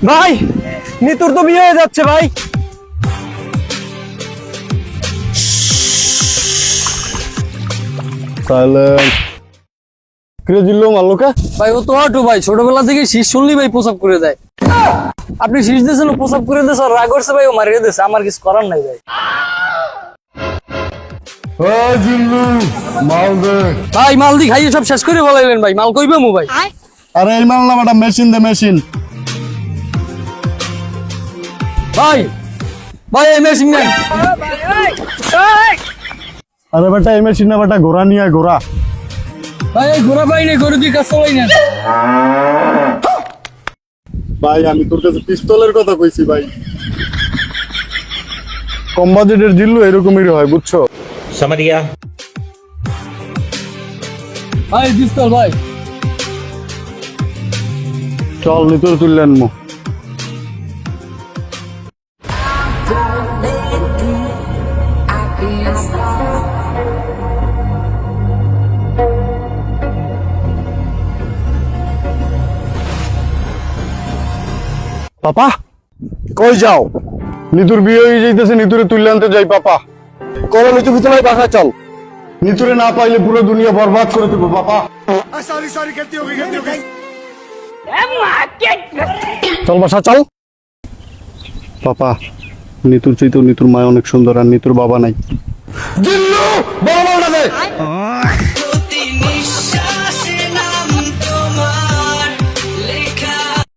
ভাই নিতুর তো বিয়ে হয়ে যাচ্ছে ভাই। সাইলেন্ট কিরে জিল্লো মাল্লোকে ভাই ও তো অটো ভাই, ছোটবেলা থেকে শীষ শুনলি ভাই প্রসাব করে দেয়। আপনি শীষ দিয়েছেন ও প্রসাব করে দিয়েছে, রাগ করছে ভাই, ও মারিয়ে দিয়েছে, আমার কিছু করার নাই ভাই। ও জিল্লু মাল দে। ভাই মাল দি খাইয়ে সব শেষ করে বলাইলেন ভাই, মাল কইবে মু ভাই। আরে এই মাল না বেটা, মেশিন দে মেশিন। ভাই ভাই এই মেশিন নেন। আরে বেটা এই মেশিন না বেটা, ঘোড়া নিয়ে আয়, ঘোড়া। ভাই এই ঘোড়া পাই নেই, গরু দিয়ে কাজ চালাই নেন। ভাই আমি তোর কাছে পিস্তলের কথা কইছি ভাই। কম বাজেটের জিল্লু এরকমই হয় বুঝছো। समझ गया। ভাই পিস্তল ভাই। চল নিতর তুললেন মো। পাপা কই যাও? নিতুর বিয়ে হয়ে যাইতেছে, নিতুরে তুললে আনতে যাই পাপা। করো নিতু ভিতরে বাসায় চল। নিতুরে না পাইলে পুরো দুনিয়া বরবাদ করে দেবো পাপা। চল বাসা চল। পাপা নিতুর চাইতেও নিতুর মা অনেক সুন্দর, আর নিতুর বাবা নাই। জিল্লু বড় বড়